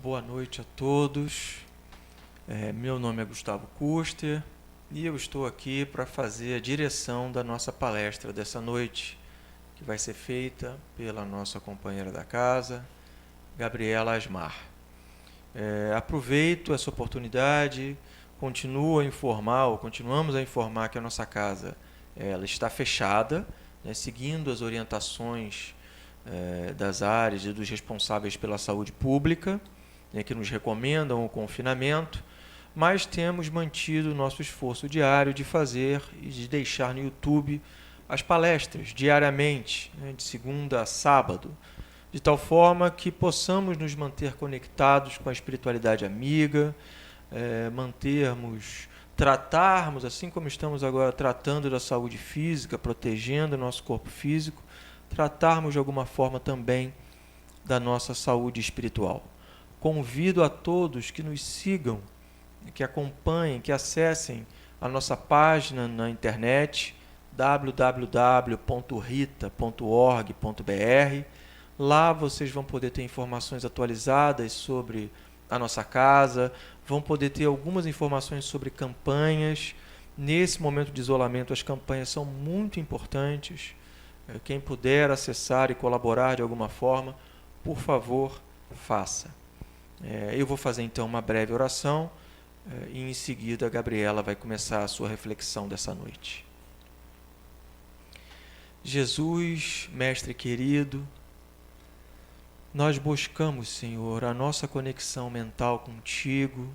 Boa noite a todos. Meu nome é Gustavo Custer e eu estou aqui para fazer a direção da nossa palestra dessa noite, que vai ser feita pela nossa companheira da casa, Gabriela Asmar. Aproveito essa oportunidade, continuamos a informar que a nossa casa ela está fechada, né, seguindo as orientações das áreas e dos responsáveis pela saúde pública, que nos recomendam o confinamento, mas temos mantido o nosso esforço diário de fazer e de deixar no YouTube as palestras diariamente, de segunda a sábado, de tal forma que possamos nos manter conectados com a espiritualidade amiga, tratarmos, assim como estamos agora tratando da saúde física, protegendo o nosso corpo físico, tratarmos de alguma forma também da nossa saúde espiritual. Convido a todos que nos sigam, que acompanhem, que acessem a nossa página na internet www.rita.org.br. Lá vocês vão poder ter informações atualizadas sobre a nossa casa, vão poder ter algumas informações sobre campanhas. Nesse momento de isolamento, as campanhas são muito importantes. Quem puder acessar e colaborar de alguma forma, por favor, faça. Eu vou fazer então uma breve oração e em seguida a Gabriela vai começar a sua reflexão dessa noite. Jesus, Mestre querido, nós buscamos, Senhor, a nossa conexão mental contigo,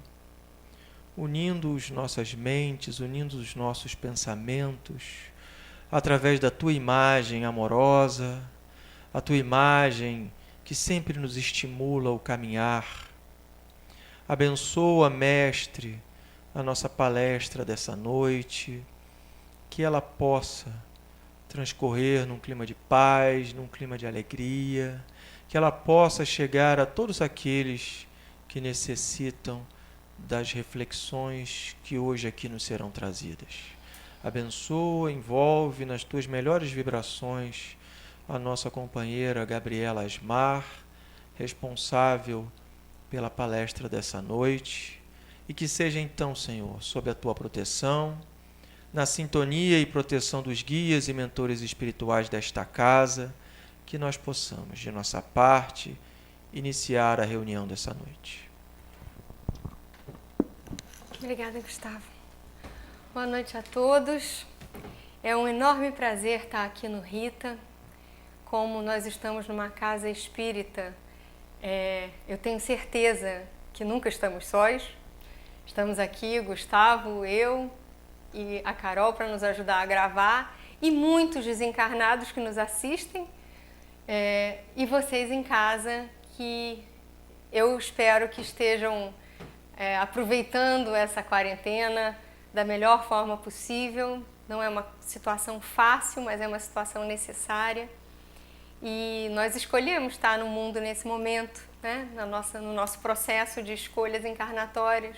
unindo as nossas mentes, unindo os nossos pensamentos, através da tua imagem amorosa, a tua imagem que sempre nos estimula ao caminhar. Abençoa, Mestre, a nossa palestra dessa noite, que ela possa transcorrer num clima de paz, num clima de alegria, que ela possa chegar a todos aqueles que necessitam das reflexões que hoje aqui nos serão trazidas. Abençoa, envolve nas tuas melhores vibrações a nossa companheira Gabriela Asmar, responsável pela palestra dessa noite, e que seja então, Senhor, sob a tua proteção, na sintonia e proteção dos guias e mentores espirituais desta casa, que nós possamos, de nossa parte, iniciar a reunião dessa noite. Obrigada, Gustavo. Boa noite a todos. É um enorme prazer estar aqui no Rita. Como nós estamos numa casa espírita, eu tenho certeza que nunca estamos sós. Estamos aqui, Gustavo, eu e a Carol, para nos ajudar a gravar, e muitos desencarnados que nos assistem, e vocês em casa, que eu espero que estejam aproveitando essa quarentena da melhor forma possível. Não é uma situação fácil, mas é uma situação necessária. E nós escolhemos estar no mundo nesse momento, né? No nosso processo de escolhas encarnatórias.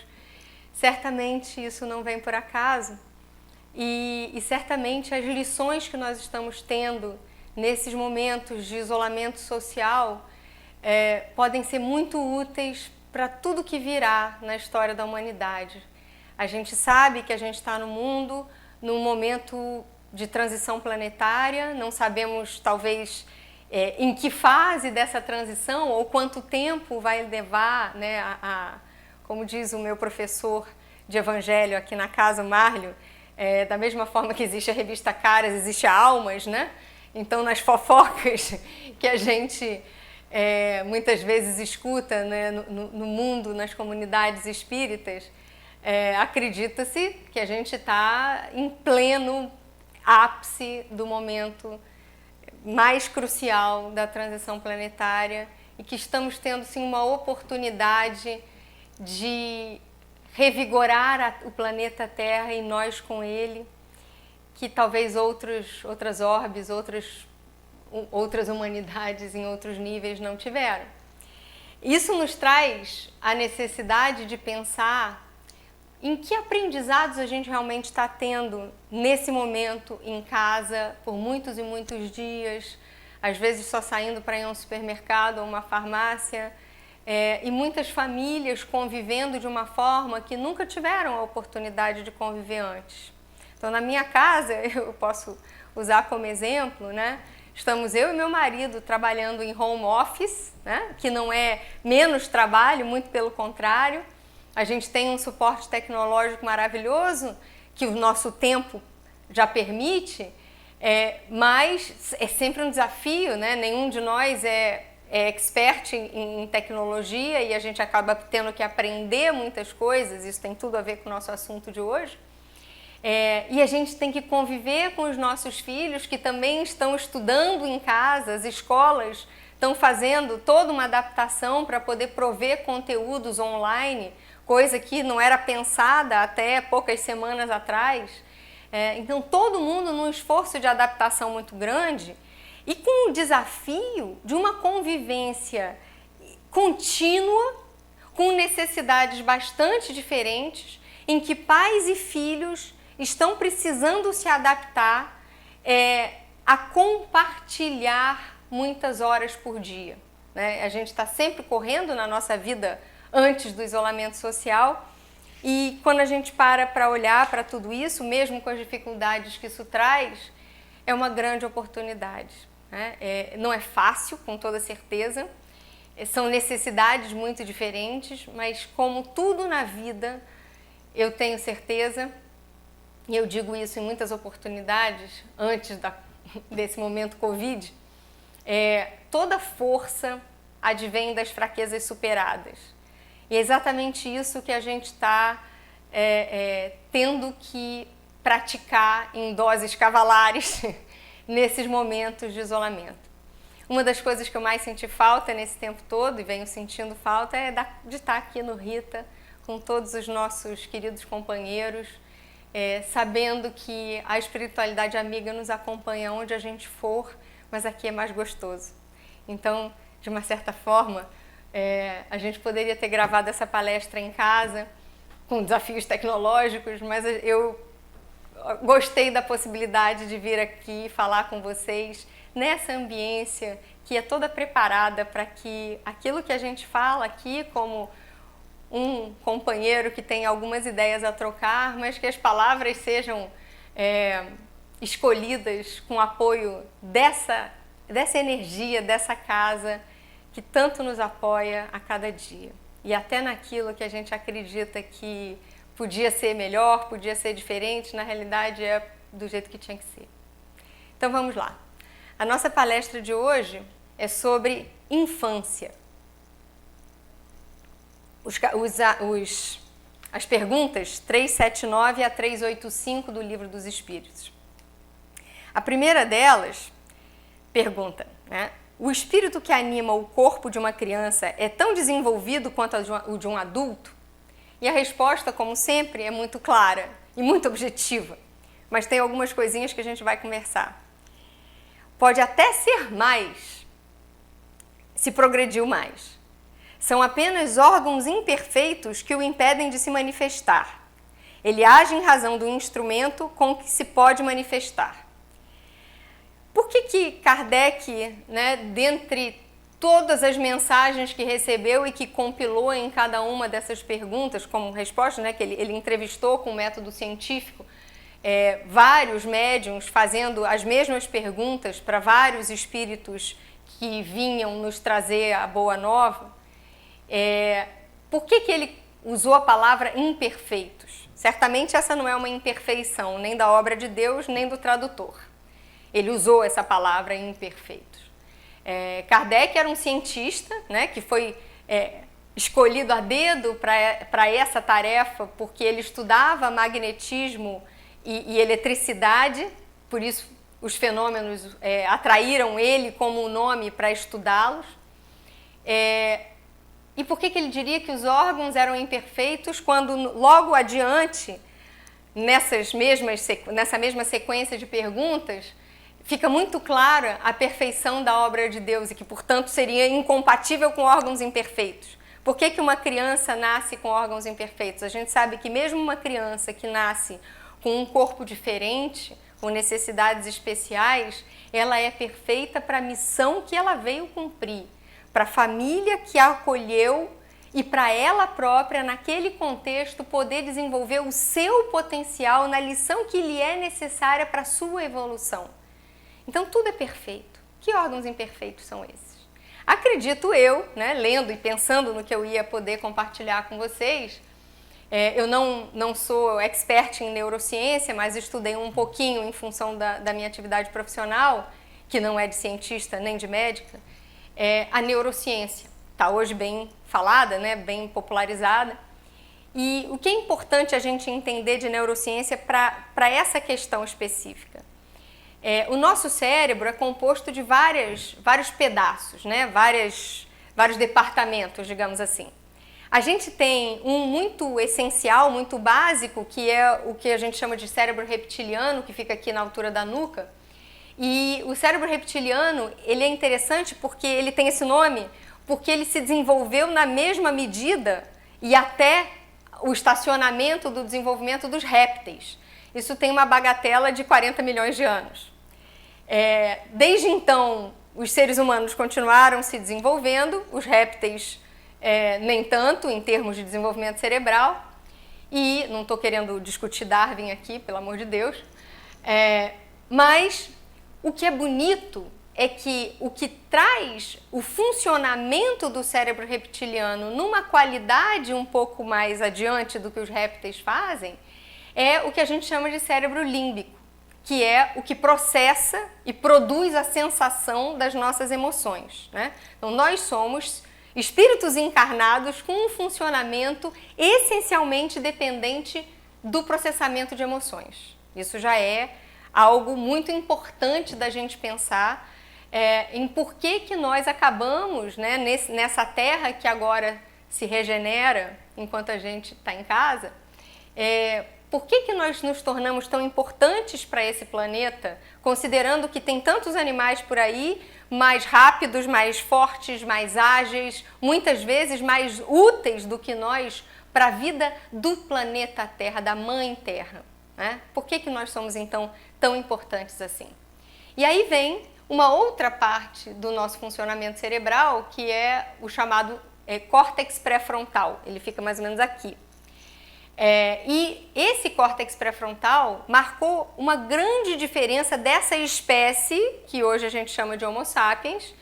Certamente isso não vem por acaso. E certamente as lições que nós estamos tendo nesses momentos de isolamento social podem ser muito úteis para tudo que virá na história da humanidade. A gente sabe que a gente está no mundo num momento de transição planetária, não sabemos talvez em que fase dessa transição ou quanto tempo vai levar, né, como diz o meu professor de evangelho aqui na casa, o Márlio, da mesma forma que existe a revista Caras, existe a Almas, né? Então, nas fofocas que a gente muitas vezes escuta, né, no mundo, nas comunidades espíritas, acredita-se que a gente está em pleno ápice do momento mais crucial da transição planetária e que estamos tendo sim uma oportunidade de revigorar o planeta Terra e nós com ele, que talvez outras orbes, outras humanidades em outros níveis não tiveram. Isso nos traz a necessidade de pensar em que aprendizados a gente realmente está tendo nesse momento em casa por muitos e muitos dias, às vezes só saindo para ir a um supermercado ou uma farmácia, e muitas famílias convivendo de uma forma que nunca tiveram a oportunidade de conviver antes. Então, na minha casa, eu posso usar como exemplo, né? Estamos eu e meu marido trabalhando em home office, né? Que não é menos trabalho, muito pelo contrário. A gente tem um suporte tecnológico maravilhoso que o nosso tempo já permite, mas é sempre um desafio, né? Nenhum de nós é expert em tecnologia e a gente acaba tendo que aprender muitas coisas, isso tem tudo a ver com o nosso assunto de hoje. E a gente tem que conviver com os nossos filhos que também estão estudando em casa, as escolas estão fazendo toda uma adaptação para poder prover conteúdos online, coisa que não era pensada até poucas semanas atrás. Então, todo mundo num esforço de adaptação muito grande e com o desafio de uma convivência contínua, com necessidades bastante diferentes, em que pais e filhos estão precisando se adaptar a compartilhar muitas horas por dia, né? A gente está sempre correndo na nossa vida antes do isolamento social e quando a gente para olhar para tudo isso, mesmo com as dificuldades que isso traz, é uma grande oportunidade, né? Não é fácil, com toda certeza, são necessidades muito diferentes, mas como tudo na vida, eu tenho certeza, e eu digo isso em muitas oportunidades, antes desse momento Covid, toda força advém das fraquezas superadas. E é exatamente isso que a gente está tendo que praticar em doses cavalares nesses momentos de isolamento. Uma das coisas que eu mais senti falta nesse tempo todo, e venho sentindo falta, é de estar aqui no Rita, com todos os nossos queridos companheiros, sabendo que a espiritualidade amiga nos acompanha onde a gente for, mas aqui é mais gostoso. Então, de uma certa forma, a gente poderia ter gravado essa palestra em casa, com desafios tecnológicos, mas eu gostei da possibilidade de vir aqui falar com vocês nessa ambiência que é toda preparada para que aquilo que a gente fala aqui como um companheiro que tem algumas ideias a trocar, mas que as palavras sejam escolhidas com apoio dessa energia, dessa casa que tanto nos apoia a cada dia. E até naquilo que a gente acredita que podia ser melhor, podia ser diferente, na realidade é do jeito que tinha que ser. Então vamos lá. A nossa palestra de hoje é sobre infância. As perguntas 379 a 385 do Livro dos Espíritos. A primeira delas pergunta, né? O espírito que anima o corpo de uma criança é tão desenvolvido quanto o de um adulto? E a resposta, como sempre, é muito clara e muito objetiva, mas tem algumas coisinhas que a gente vai conversar. Pode até ser mais, se progrediu mais. São apenas órgãos imperfeitos que o impedem de se manifestar. Ele age em razão do instrumento com que se pode manifestar. Por que Kardec, né, dentre todas as mensagens que recebeu e que compilou em cada uma dessas perguntas como resposta, né, que ele entrevistou com método científico, vários médiuns fazendo as mesmas perguntas para vários espíritos que vinham nos trazer a boa nova, por que ele usou a palavra imperfeitos? Certamente essa não é uma imperfeição, nem da obra de Deus, nem do tradutor. Ele usou essa palavra imperfeitos. Kardec era um cientista, né, que foi escolhido a dedo para essa tarefa, porque ele estudava magnetismo e eletricidade, por isso os fenômenos atraíram ele como nome para estudá-los. E por que ele diria que os órgãos eram imperfeitos quando logo adiante, nessa mesma sequência de perguntas, fica muito clara a perfeição da obra de Deus e que, portanto, seria incompatível com órgãos imperfeitos? Por que uma criança nasce com órgãos imperfeitos? A gente sabe que mesmo uma criança que nasce com um corpo diferente, com necessidades especiais, ela é perfeita para a missão que ela veio cumprir. para a família que a acolheu e para ela própria, naquele contexto, poder desenvolver o seu potencial na lição que lhe é necessária para a sua evolução. Então, tudo é perfeito. Que órgãos imperfeitos são esses? Acredito eu, né, lendo e pensando no que eu ia poder compartilhar com vocês, eu não sou expert em neurociência, mas estudei um pouquinho em função da minha atividade profissional, que não é de cientista nem de médica. A neurociência está hoje bem falada, né, bem popularizada. E o que é importante a gente entender de neurociência para essa questão específica? O nosso cérebro é composto de vários pedaços, né, vários departamentos, digamos assim. A gente tem um muito essencial, muito básico, que é o que a gente chama de cérebro reptiliano, que fica aqui na altura da nuca. E o cérebro reptiliano, ele é interessante porque ele tem esse nome, porque ele se desenvolveu na mesma medida e até o estacionamento do desenvolvimento dos répteis. Isso tem uma bagatela de 40 milhões de anos. Desde então, os seres humanos continuaram se desenvolvendo, os répteis nem tanto em termos de desenvolvimento cerebral, e não estou querendo discutir Darwin aqui, pelo amor de Deus, mas o que é bonito é que o que traz o funcionamento do cérebro reptiliano numa qualidade um pouco mais adiante do que os répteis fazem é o que a gente chama de cérebro límbico, que é o que processa e produz a sensação das nossas emoções, né? Então, nós somos espíritos encarnados com um funcionamento essencialmente dependente do processamento de emoções. Isso já é algo muito importante da gente pensar em por que nós acabamos, né, nessa terra que agora se regenera enquanto a gente está em casa, por que nós nos tornamos tão importantes para esse planeta, considerando que tem tantos animais por aí, mais rápidos, mais fortes, mais ágeis, muitas vezes mais úteis do que nós para a vida do planeta Terra, da Mãe Terra, né? Por que nós somos, então, tão importantes assim? E aí vem uma outra parte do nosso funcionamento cerebral, que é o chamado córtex pré-frontal. Ele fica mais ou menos aqui. E esse córtex pré-frontal marcou uma grande diferença dessa espécie, que hoje a gente chama de Homo sapiens,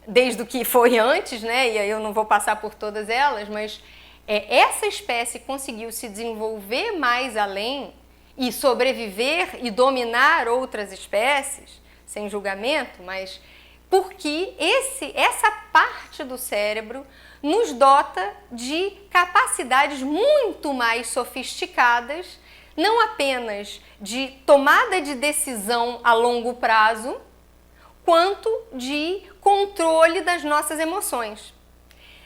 desde o que foi antes, né? E aí eu não vou passar por todas elas, mas essa espécie conseguiu se desenvolver mais além e sobreviver e dominar outras espécies, sem julgamento, mas porque essa parte do cérebro nos dota de capacidades muito mais sofisticadas, não apenas de tomada de decisão a longo prazo, quanto de controle das nossas emoções.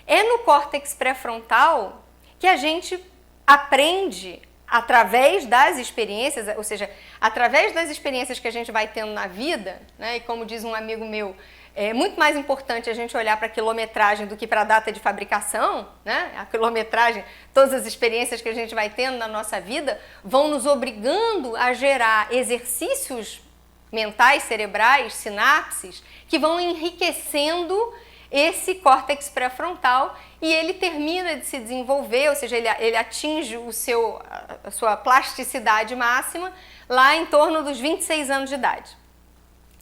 É no córtex pré-frontal que a gente aprende através das experiências, ou seja, através das experiências que a gente vai tendo na vida, né? E como diz um amigo meu, é muito mais importante a gente olhar para a quilometragem do que para a data de fabricação, né? A quilometragem, todas as experiências que a gente vai tendo na nossa vida vão nos obrigando a gerar exercícios mentais, cerebrais, sinapses, que vão enriquecendo esse córtex pré-frontal e ele termina de se desenvolver, ou seja, ele atinge a sua plasticidade máxima lá em torno dos 26 anos de idade.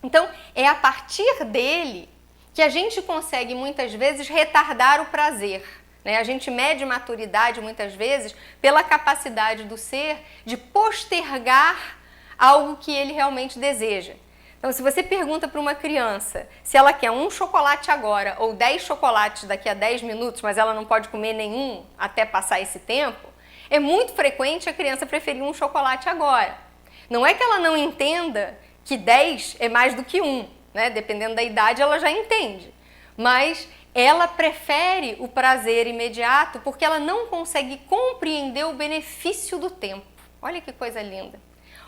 Então, é a partir dele que a gente consegue muitas vezes retardar o prazer, né? A gente mede maturidade muitas vezes pela capacidade do ser de postergar algo que ele realmente deseja. Então, se você pergunta para uma criança se ela quer um chocolate agora ou 10 chocolates daqui a 10 minutos, mas ela não pode comer nenhum até passar esse tempo, é muito frequente a criança preferir um chocolate agora. Não é que ela não entenda que 10 é mais do que 1, né? Dependendo da idade, ela já entende. Mas ela prefere o prazer imediato porque ela não consegue compreender o benefício do tempo. Olha que coisa linda.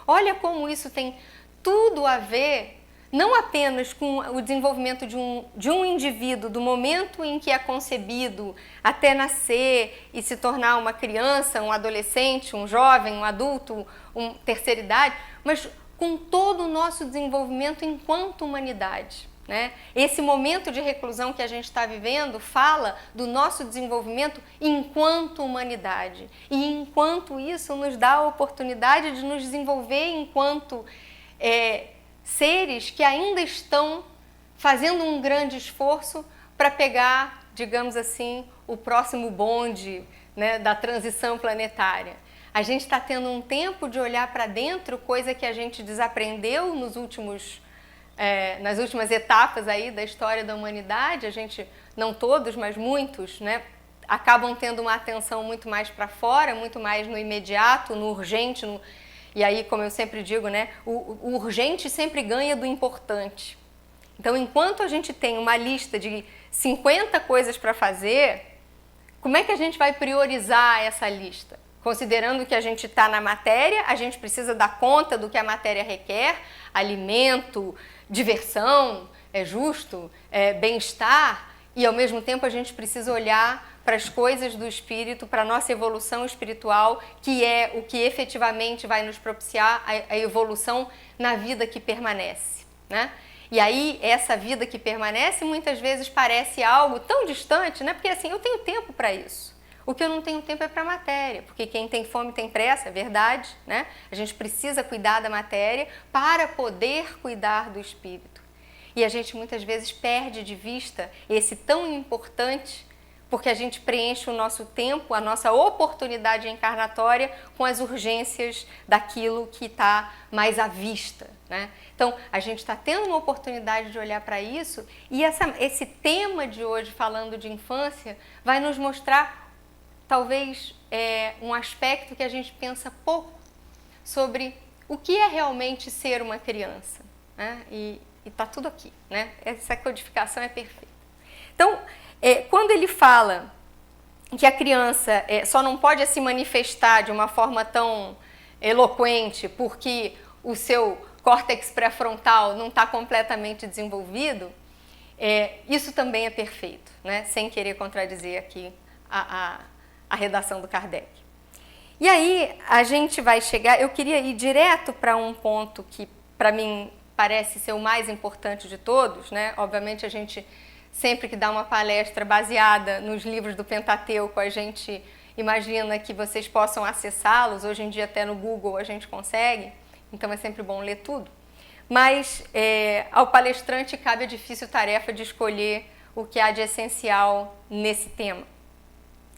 Olha como isso tem tudo a ver, não apenas com o desenvolvimento de um indivíduo, do momento em que é concebido até nascer e se tornar uma criança, um adolescente, um jovem, um adulto, terceira idade, mas com todo o nosso desenvolvimento enquanto humanidade. né? Esse momento de reclusão que a gente está vivendo fala do nosso desenvolvimento enquanto humanidade. E enquanto isso nos dá a oportunidade de nos desenvolver enquanto seres que ainda estão fazendo um grande esforço para pegar, digamos assim, o próximo bonde, né, da transição planetária. A gente está tendo um tempo de olhar para dentro, coisa que a gente desaprendeu nas últimas etapas aí da história da humanidade. A gente, não todos, mas muitos, né, acabam tendo uma atenção muito mais para fora, muito mais no imediato, no urgente. E aí, como eu sempre digo, né, o urgente sempre ganha do importante. Então, enquanto a gente tem uma lista de 50 coisas para fazer, como é que a gente vai priorizar essa lista? Considerando que a gente está na matéria, a gente precisa dar conta do que a matéria requer, alimento, diversão, é justo, bem-estar, e ao mesmo tempo a gente precisa olhar para as coisas do espírito, para a nossa evolução espiritual, que é o que efetivamente vai nos propiciar a evolução na vida que permanece, né? E aí, essa vida que permanece muitas vezes parece algo tão distante, né? Porque assim, eu tenho tempo para isso. O que eu não tenho tempo é para a matéria, porque quem tem fome tem pressa, é verdade, né? A gente precisa cuidar da matéria para poder cuidar do espírito. E a gente muitas vezes perde de vista esse tão importante, porque a gente preenche o nosso tempo, a nossa oportunidade encarnatória com as urgências daquilo que está mais à vista, né? Então, a gente está tendo uma oportunidade de olhar para isso, e esse tema de hoje, falando de infância, vai nos mostrar talvez um aspecto que a gente pensa pouco sobre o que é realmente ser uma criança, né? E está tudo aqui, né? Essa codificação é perfeita. Então, quando ele fala que a criança só não pode se manifestar de uma forma tão eloquente porque o seu córtex pré-frontal não está completamente desenvolvido, isso também é perfeito, né? Sem querer contradizer aqui a redação do Kardec. E aí a gente vai chegar, eu queria ir direto para um ponto que para mim parece ser o mais importante de todos, né? Obviamente a gente sempre que dá uma palestra baseada nos livros do Pentateuco, a gente imagina que vocês possam acessá-los. Hoje em dia até no Google a gente consegue, então é sempre bom ler tudo. Mas ao palestrante cabe a difícil tarefa de escolher o que há de essencial nesse tema.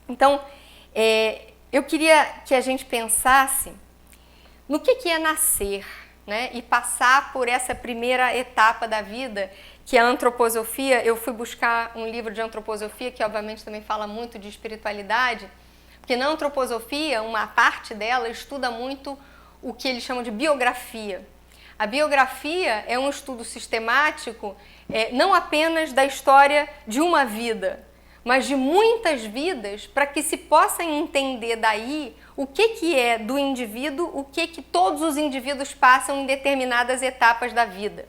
Então, eu queria que a gente pensasse no que é nascer, né? E passar por essa primeira etapa da vida, que é a antroposofia. Eu fui buscar um livro de antroposofia, que obviamente também fala muito de espiritualidade, porque na antroposofia, uma parte dela estuda muito o que eles chamam de biografia. A biografia é um estudo sistemático, não apenas da história de uma vida, mas de muitas vidas, para que se possa entender daí o que é do indivíduo, o que todos os indivíduos passam em determinadas etapas da vida.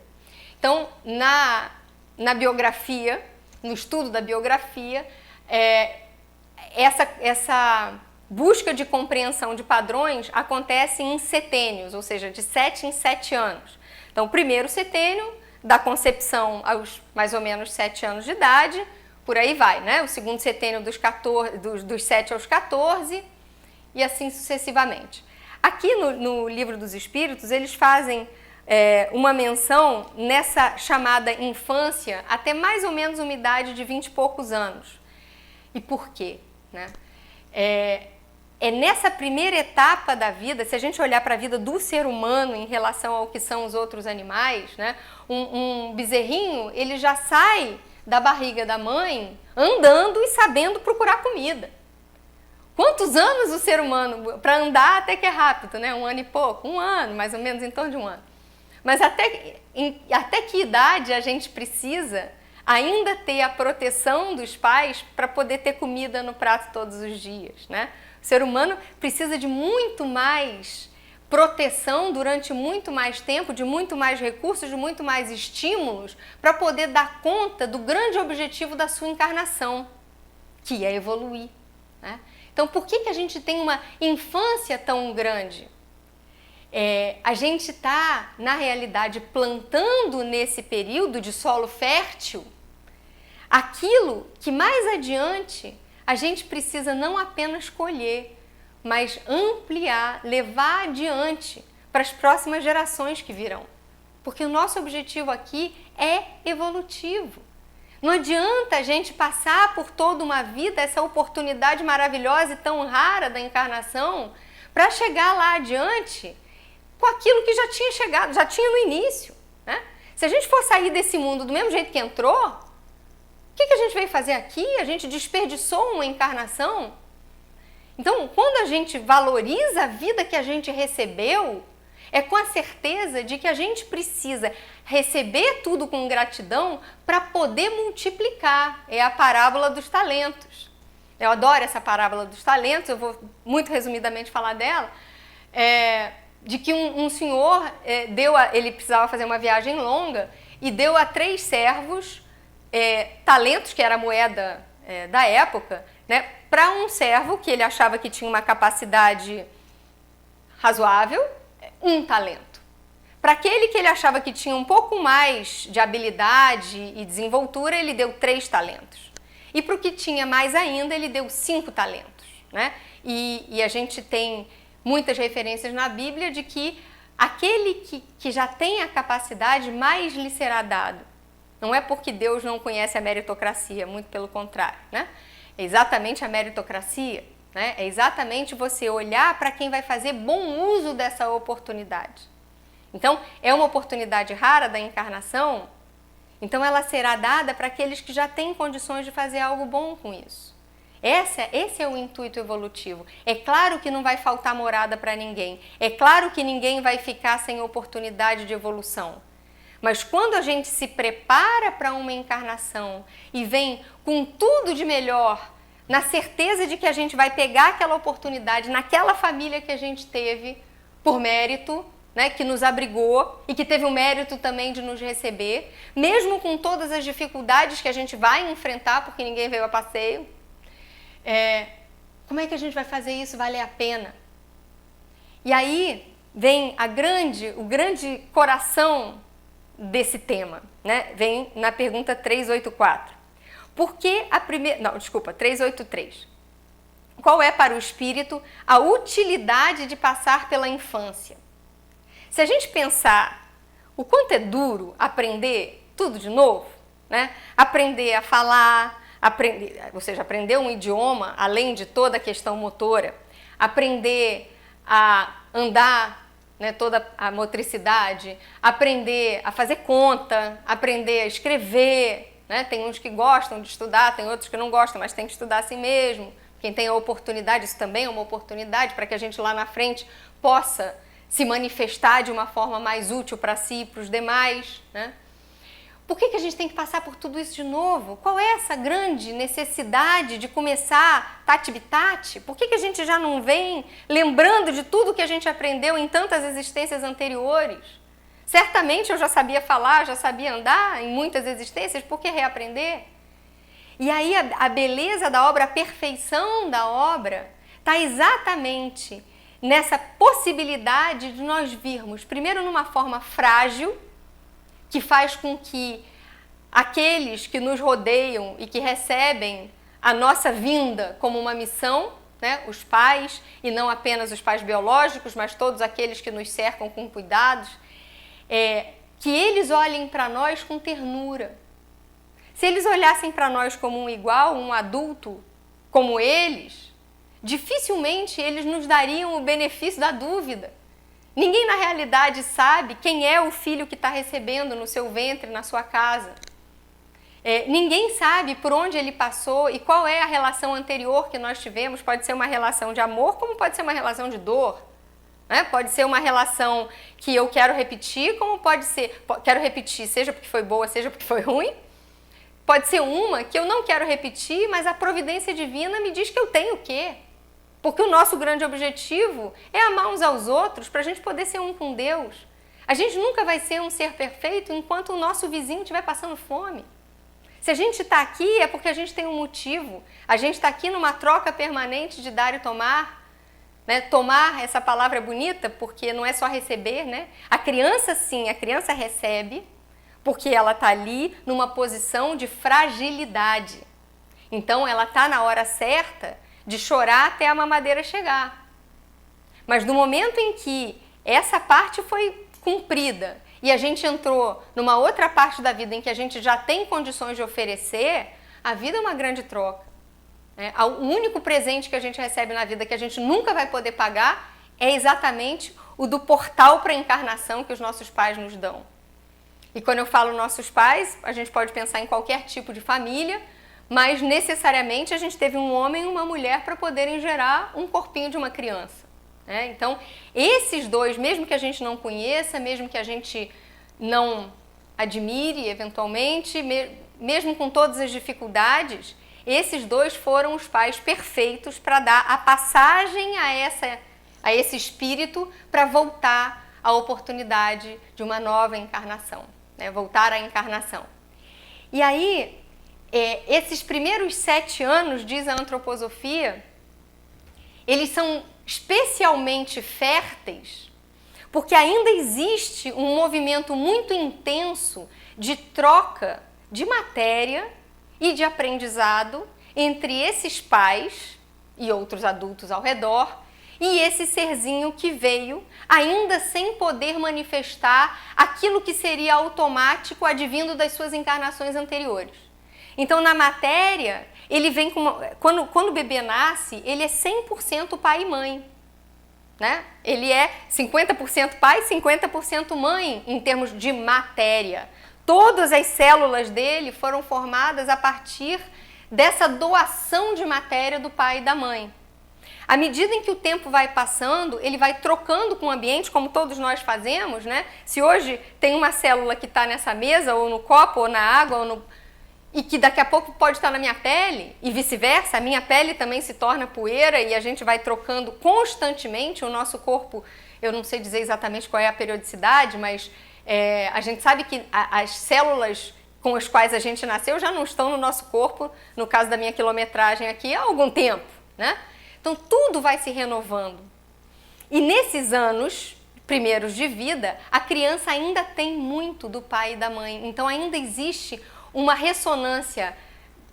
Então, na biografia, no estudo da biografia, essa busca de compreensão de padrões acontece em setênios, ou seja, de 7 em 7 anos. Então, o primeiro setênio, da concepção aos mais ou menos 7 anos de idade, por aí vai, né? O segundo setênio dos 7 aos 14 e assim sucessivamente. Aqui no Livro dos Espíritos, eles fazem uma menção nessa chamada infância até mais ou menos uma idade de 20 e poucos anos. E por quê, né? É nessa primeira etapa da vida, se a gente olhar para a vida do ser humano em relação ao que são os outros animais, né? Um bezerrinho, ele já sai da barriga da mãe andando e sabendo procurar comida. Quantos anos o ser humano, para andar até que é rápido, né? 1 ano e pouco, 1 ano, mais ou menos em torno de 1 ano. Mas até que idade a gente precisa ainda ter a proteção dos pais para poder ter comida no prato todos os dias, né? O ser humano precisa de muito mais proteção durante muito mais tempo, de muito mais recursos, de muito mais estímulos para poder dar conta do grande objetivo da sua encarnação, que é evoluir, né? Então, por que a gente tem uma infância tão grande? A gente está, na realidade, plantando nesse período de solo fértil aquilo que mais adiante a gente precisa não apenas colher, mas ampliar, levar adiante para as próximas gerações que virão. Porque o nosso objetivo aqui é evolutivo. Não adianta a gente passar por toda uma vida, essa oportunidade maravilhosa e tão rara da encarnação, para chegar lá adiante com aquilo que já tinha chegado, já tinha no início, né? Se a gente for sair desse mundo do mesmo jeito que entrou, o que a gente veio fazer aqui? A gente desperdiçou uma encarnação? Então, quando a gente valoriza a vida que a gente recebeu, é com a certeza de que a gente precisa receber tudo com gratidão para poder multiplicar. É a parábola dos talentos. Eu adoro essa parábola dos talentos, eu vou muito resumidamente falar dela. De que um senhor ele precisava fazer uma viagem longa e deu a 3 servos talentos, que era a moeda da época, né, para um servo que ele achava que tinha uma capacidade razoável, 1 talento. Para aquele que ele achava que tinha um pouco mais de habilidade e desenvoltura, ele deu 3 talentos. E para o que tinha mais ainda, ele deu 5 talentos. Né? E a gente tem muitas referências na Bíblia de que aquele que já tem a capacidade, mais lhe será dado. Não é porque Deus não conhece a meritocracia, muito pelo contrário. Né? É exatamente a meritocracia. Né? É exatamente você olhar para quem vai fazer bom uso dessa oportunidade. Então, é uma oportunidade rara da encarnação, então ela será dada para aqueles que já têm condições de fazer algo bom com isso. Esse é o intuito evolutivo. É claro que não vai faltar morada para ninguém. É claro que ninguém vai ficar sem oportunidade de evolução. Mas quando a gente se prepara para uma encarnação e vem com tudo de melhor, na certeza de que a gente vai pegar aquela oportunidade naquela família que a gente teve por mérito, né, que nos abrigou e que teve o mérito também de nos receber, mesmo com todas as dificuldades que a gente vai enfrentar, porque ninguém veio a passeio, como é que a gente vai fazer isso valer a pena? E aí vem o grande coração desse tema, né? Vem na pergunta 384. Por que a primeira... Não, desculpa, 383. Qual é para o espírito a utilidade de passar pela infância? Se a gente pensar o quanto é duro aprender tudo de novo, né? Aprender a falar, ou seja, aprender um idioma, além de toda a questão motora, aprender a andar, né, toda a motricidade, aprender a fazer conta, aprender a escrever, né? Tem uns que gostam de estudar, tem outros que não gostam, mas tem que estudar assim mesmo. Quem tem a oportunidade, isso também é uma oportunidade para que a gente lá na frente possa se manifestar de uma forma mais útil para si e para os demais, né? Por que a gente tem que passar por tudo isso de novo? Qual é essa grande necessidade de começar tati-bitati? Por que a gente já não vem lembrando de tudo que a gente aprendeu em tantas existências anteriores? Certamente eu já sabia falar, já sabia andar em muitas existências, por que reaprender? E aí a beleza da obra, a perfeição da obra, está exatamente nessa possibilidade de nós virmos, primeiro numa forma frágil, que faz com que aqueles que nos rodeiam e que recebem a nossa vinda como uma missão, né, os pais, e não apenas os pais biológicos, mas todos aqueles que nos cercam com cuidados, que eles olhem para nós com ternura. Se eles olhassem para nós como um igual, um adulto como eles, dificilmente eles nos dariam o benefício da dúvida. Ninguém na realidade sabe quem é o filho que está recebendo no seu ventre, na sua casa. Ninguém sabe por onde ele passou e qual é a relação anterior que nós tivemos. Pode ser uma relação de amor, como pode ser uma relação de dor. Né? Pode ser uma relação que eu quero repetir, como pode ser... Quero repetir, seja porque foi boa, seja porque foi ruim. Pode ser uma que eu não quero repetir, mas a providência divina me diz que eu tenho o quê? Porque o nosso grande objetivo é amar uns aos outros para a gente poder ser um com Deus. A gente nunca vai ser um ser perfeito enquanto o nosso vizinho estiver passando fome. Se a gente está aqui é porque a gente tem um motivo. A gente está aqui numa troca permanente de dar e tomar. né? Tomar, essa palavra é bonita porque não é só receber, né? A criança sim, a criança recebe porque ela está ali numa posição de fragilidade. Então ela está na hora certa de chorar até a mamadeira chegar. Mas no momento em que essa parte foi cumprida e a gente entrou numa outra parte da vida em que a gente já tem condições de oferecer, a vida é uma grande troca. O único presente que a gente recebe na vida que a gente nunca vai poder pagar é exatamente o do portal para a encarnação que os nossos pais nos dão. E quando eu falo nossos pais, a gente pode pensar em qualquer tipo de família, mas necessariamente a gente teve um homem e uma mulher para poderem gerar um corpinho de uma criança. Então, esses dois, mesmo que a gente não conheça, mesmo que a gente não admire eventualmente, mesmo com todas as dificuldades, esses dois foram os pais perfeitos para dar a passagem a esse espírito para voltar à oportunidade de uma nova encarnação, voltar à encarnação. E aí, esses primeiros 7 anos, diz a antroposofia, eles são especialmente férteis porque ainda existe um movimento muito intenso de troca de matéria e de aprendizado entre esses pais e outros adultos ao redor e esse serzinho que veio ainda sem poder manifestar aquilo que seria automático advindo das suas encarnações anteriores. Então, na matéria, ele vem com quando o bebê nasce, ele é 100% pai e mãe. Né? Ele é 50% pai, 50% mãe em termos de matéria. Todas as células dele foram formadas a partir dessa doação de matéria do pai e da mãe. À medida em que o tempo vai passando, ele vai trocando com o ambiente, como todos nós fazemos, né? Se hoje tem uma célula que está nessa mesa, ou no copo, ou na água, e que daqui a pouco pode estar na minha pele, e vice-versa, a minha pele também se torna poeira e a gente vai trocando constantemente o nosso corpo. Eu não sei dizer exatamente qual é a periodicidade, mas a gente sabe que as células com as quais a gente nasceu já não estão no nosso corpo, no caso da minha quilometragem aqui, há algum tempo, né? Então tudo vai se renovando. E nesses anos primeiros de vida, a criança ainda tem muito do pai e da mãe, então ainda existe uma ressonância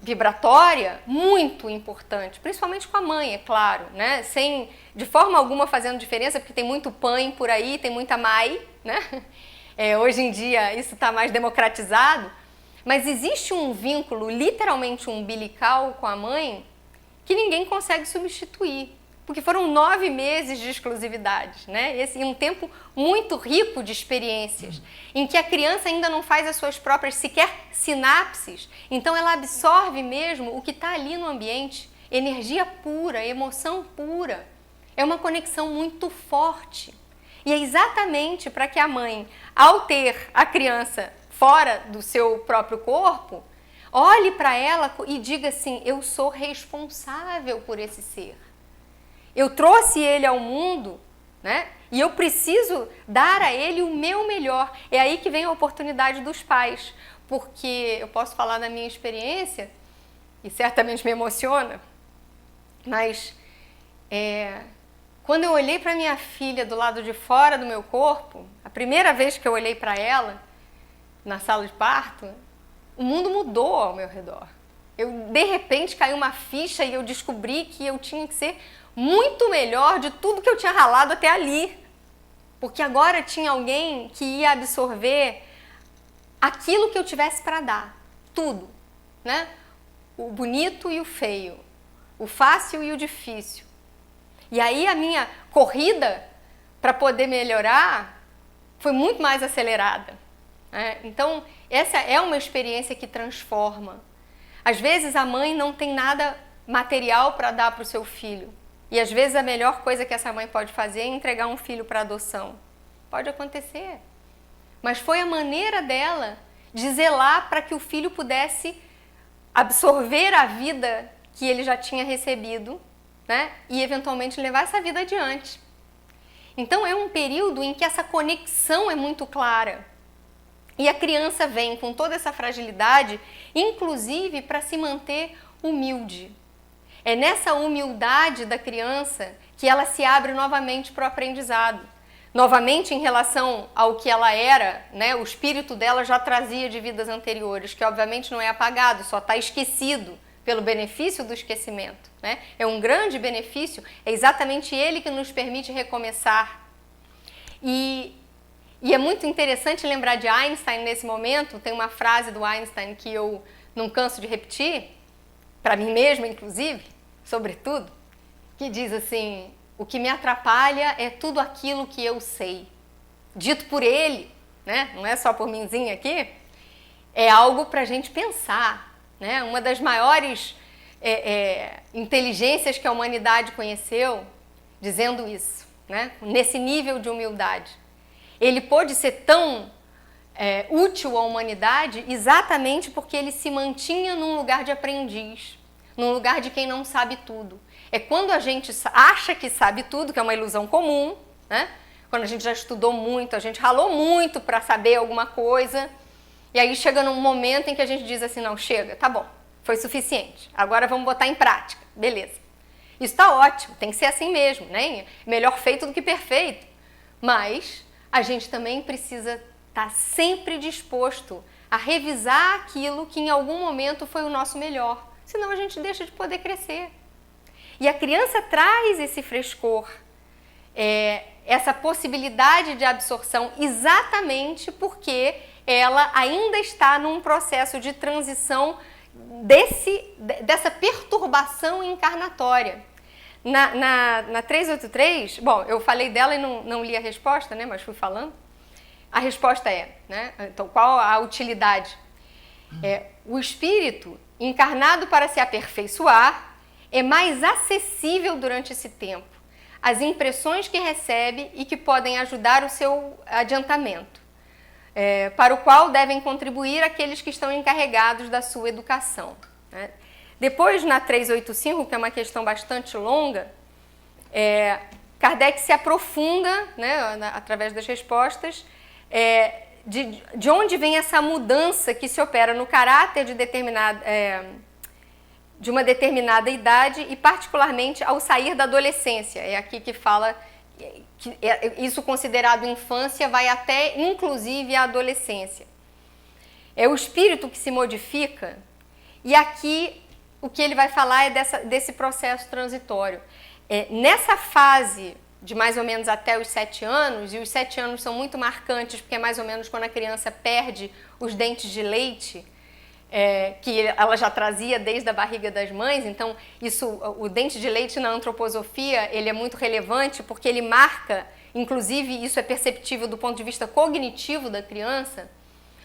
vibratória muito importante, principalmente com a mãe, é claro, né? Sem de forma alguma fazendo diferença, porque tem muito pai por aí, tem muita mãe, né? Hoje em dia isso está mais democratizado, mas existe um vínculo literalmente umbilical com a mãe que ninguém consegue substituir, porque foram 9 meses de exclusividade, né? Esse é um tempo muito rico de experiências, em que a criança ainda não faz as suas próprias sequer sinapses, então ela absorve mesmo o que está ali no ambiente, energia pura, emoção pura. É uma conexão muito forte. E é exatamente para que a mãe, ao ter a criança fora do seu próprio corpo, olhe para ela e diga assim: eu sou responsável por esse ser. Eu trouxe ele ao mundo, né? E eu preciso dar a ele o meu melhor. É aí que vem a oportunidade dos pais, porque eu posso falar da minha experiência, e certamente me emociona, mas quando eu olhei para minha filha do lado de fora do meu corpo, a primeira vez que eu olhei para ela, na sala de parto, o mundo mudou ao meu redor. De repente caiu uma ficha e eu descobri que eu tinha que ser muito melhor de tudo que eu tinha ralado até ali. Porque agora tinha alguém que ia absorver aquilo que eu tivesse para dar. Tudo, né? O bonito e o feio. O fácil e o difícil. E aí a minha corrida para poder melhorar foi muito mais acelerada. Então, essa é uma experiência que transforma. Às vezes a mãe não tem nada material para dar para o seu filho. E às vezes a melhor coisa que essa mãe pode fazer é entregar um filho para adoção. Pode acontecer. Mas foi a maneira dela de zelar para que o filho pudesse absorver a vida que ele já tinha recebido, né? E eventualmente levar essa vida adiante. Então é um período em que essa conexão é muito clara. E a criança vem com toda essa fragilidade, inclusive para se manter humilde. É nessa humildade da criança que ela se abre novamente para o aprendizado. Novamente em relação ao que ela era, né, o espírito dela já trazia de vidas anteriores, que obviamente não é apagado, só está esquecido pelo benefício do esquecimento, né? É um grande benefício, é exatamente ele que nos permite recomeçar. E é muito interessante lembrar de Einstein nesse momento. Tem uma frase do Einstein que eu não canso de repetir, para mim mesma inclusive, sobretudo, que diz assim: o que me atrapalha é tudo aquilo que eu sei. Dito por ele, né? Não é só por mimzinha aqui, é algo para a gente pensar, né? Uma das maiores inteligências que a humanidade conheceu, dizendo isso, né? Nesse nível de humildade. Ele pôde ser tão útil à humanidade exatamente porque ele se mantinha num lugar de aprendiz, num lugar de quem não sabe tudo. É quando a gente acha que sabe tudo, que é uma ilusão comum, né? Quando a gente já estudou muito, a gente ralou muito para saber alguma coisa, e aí chega num momento em que a gente diz assim: não, chega, tá bom, foi suficiente, agora vamos botar em prática, beleza. Isso tá ótimo, tem que ser assim mesmo, né? Melhor feito do que perfeito, mas a gente também precisa estar sempre disposto a revisar aquilo que em algum momento foi o nosso melhor, senão a gente deixa de poder crescer. E a criança traz esse frescor, essa possibilidade de absorção, exatamente porque ela ainda está num processo de transição dessa perturbação encarnatória. Na 383, bom, eu falei dela e não li a resposta, né, mas fui falando. A resposta né, então qual a utilidade? O espírito, encarnado para se aperfeiçoar, é mais acessível durante esse tempo às impressões que recebe e que podem ajudar o seu adiantamento, para o qual devem contribuir aqueles que estão encarregados da sua educação, né? Depois, na 385, que é uma questão bastante longa, Kardec se aprofunda, né, através das respostas, de onde vem essa mudança que se opera no caráter de uma determinada idade e particularmente ao sair da adolescência. É aqui que fala que isso considerado infância vai até inclusive a adolescência. É o espírito que se modifica, e aqui o que ele vai falar é desse processo transitório. Nessa fase de mais ou menos até os 7 anos, e os 7 anos são muito marcantes porque é mais ou menos quando a criança perde os dentes de leite, que ela já trazia desde a barriga das mães. Então o dente de leite na antroposofia ele é muito relevante porque ele marca, inclusive isso é perceptível do ponto de vista cognitivo da criança.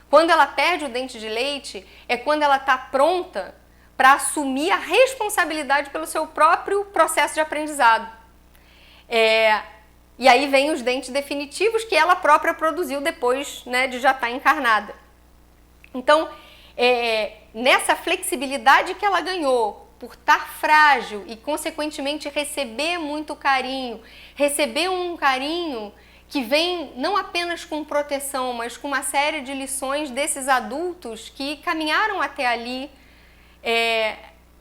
Quando ela perde o dente de leite é quando ela está pronta para assumir a responsabilidade pelo seu próprio processo de aprendizado. E aí vem os dentes definitivos que ela própria produziu depois, né, de já estar encarnada. Então, nessa flexibilidade que ela ganhou por estar frágil e, consequentemente, receber muito carinho, receber um carinho que vem não apenas com proteção, mas com uma série de lições desses adultos que caminharam até ali,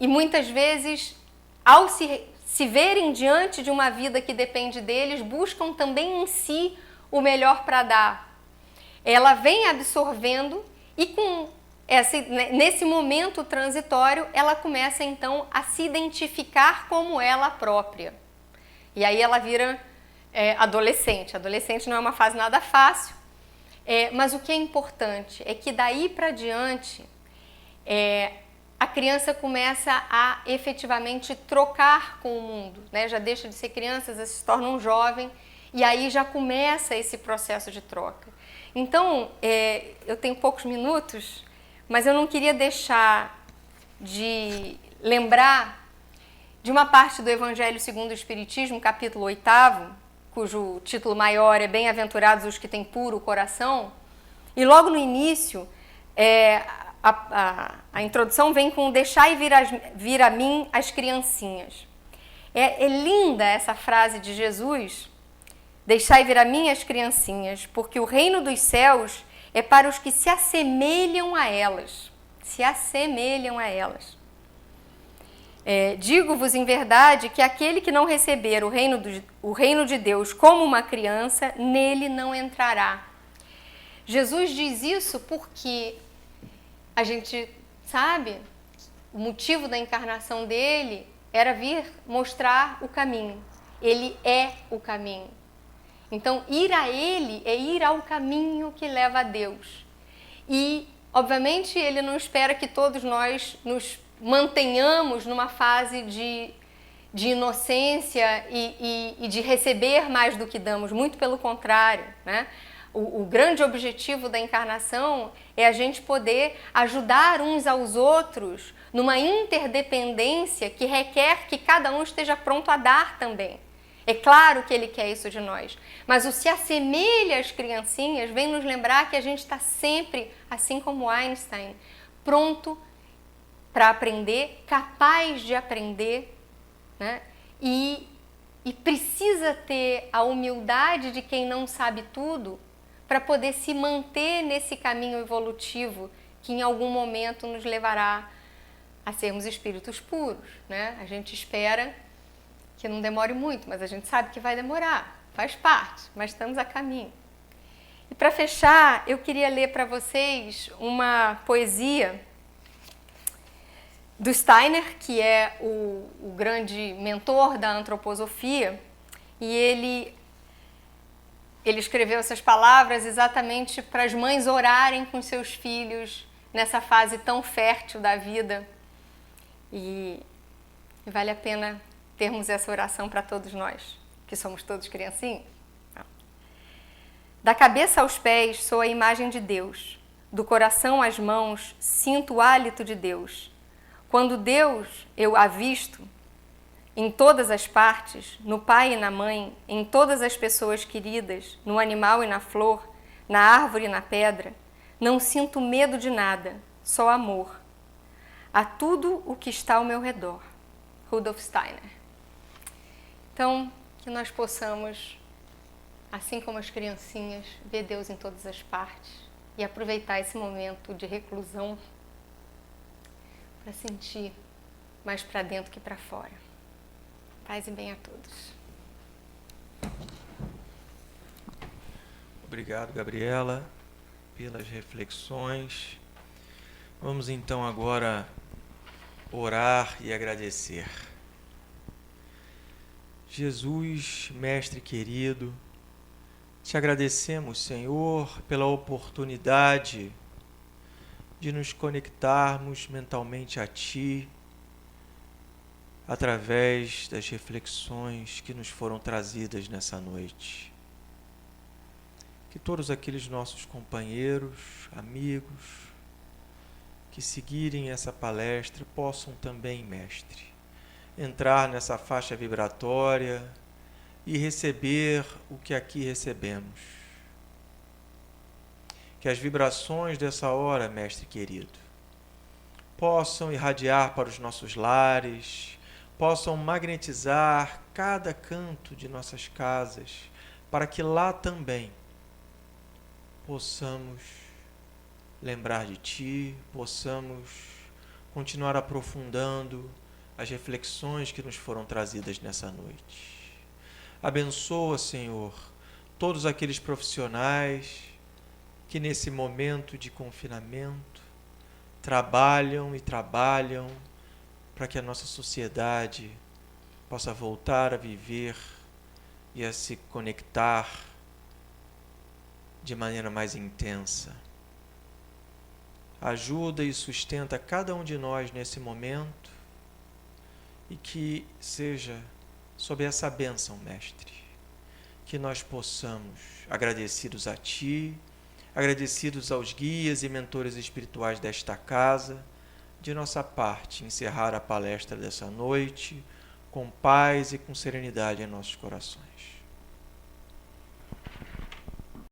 e muitas vezes, ao se verem diante de uma vida que depende deles, buscam também em si o melhor para dar. Ela vem absorvendo e nesse momento transitório, ela começa então a se identificar como ela própria. E aí ela vira adolescente. Adolescente não é uma fase nada fácil, mas o que é importante é que daí para diante a criança começa a efetivamente trocar com o mundo, né? Já deixa de ser criança, já se torna um jovem, e aí já começa esse processo de troca. Então, eu tenho poucos minutos, mas eu não queria deixar de lembrar de uma parte do Evangelho segundo o Espiritismo, capítulo 8, cujo título maior é Bem-aventurados os que têm puro coração, e logo no início, a introdução vem com deixai vir a mim as criancinhas. É linda essa frase de Jesus, deixai vir a mim as criancinhas, porque o reino dos céus é para os que se assemelham a elas. Se assemelham a elas. Digo-vos em verdade que aquele que não receber o reino de Deus como uma criança, nele não entrará. Jesus diz isso porque a gente sabe, o motivo da encarnação dele era vir mostrar o caminho. Ele é o caminho. Então, ir a ele é ir ao caminho que leva a Deus. E, obviamente, ele não espera que todos nós nos mantenhamos numa fase de inocência e de receber mais do que damos. Muito pelo contrário, né? O grande objetivo da encarnação é a gente poder ajudar uns aos outros numa interdependência que requer que cada um esteja pronto a dar também. É claro que ele quer isso de nós, mas o se assemelha às criancinhas vem nos lembrar que a gente está sempre, assim como Einstein, pronto para aprender, capaz de aprender, né? E precisa ter a humildade de quem não sabe tudo para poder se manter nesse caminho evolutivo que em algum momento nos levará a sermos espíritos puros, né? A gente espera que não demore muito, mas a gente sabe que vai demorar, faz parte, mas estamos a caminho. E para fechar, eu queria ler para vocês uma poesia do Steiner, que é o grande mentor da antroposofia, e ele escreveu essas palavras exatamente para as mães orarem com seus filhos nessa fase tão fértil da vida. E vale a pena termos essa oração para todos nós, que somos todos criancinhas. Da cabeça aos pés sou a imagem de Deus, do coração às mãos sinto o hálito de Deus. Quando Deus eu avisto em todas as partes, no pai e na mãe, em todas as pessoas queridas, no animal e na flor, na árvore e na pedra, não sinto medo de nada, só amor. A tudo o que está ao meu redor. Rudolf Steiner. Então, que nós possamos, assim como as criancinhas, ver Deus em todas as partes e aproveitar esse momento de reclusão para sentir mais para dentro que para fora. Paz e bem a todos. Obrigado, Gabriela, pelas reflexões. Vamos então agora orar e agradecer. Jesus, Mestre querido, te agradecemos, Senhor, pela oportunidade de nos conectarmos mentalmente a Ti, através das reflexões que nos foram trazidas nessa noite. Que todos aqueles nossos companheiros, amigos, que seguirem essa palestra possam também, Mestre, entrar nessa faixa vibratória e receber o que aqui recebemos. Que as vibrações dessa hora, Mestre querido, possam irradiar para os nossos lares, possam magnetizar cada canto de nossas casas, para que lá também possamos lembrar de Ti, possamos continuar aprofundando as reflexões que nos foram trazidas nessa noite. Abençoa, Senhor, todos aqueles profissionais que nesse momento de confinamento trabalham para que a nossa sociedade possa voltar a viver e a se conectar de maneira mais intensa. Ajuda e sustenta cada um de nós nesse momento e que seja sob essa bênção, Mestre, que nós possamos, agradecidos a Ti, agradecidos aos guias e mentores espirituais desta casa, de nossa parte, encerrar a palestra dessa noite com paz e com serenidade em nossos corações.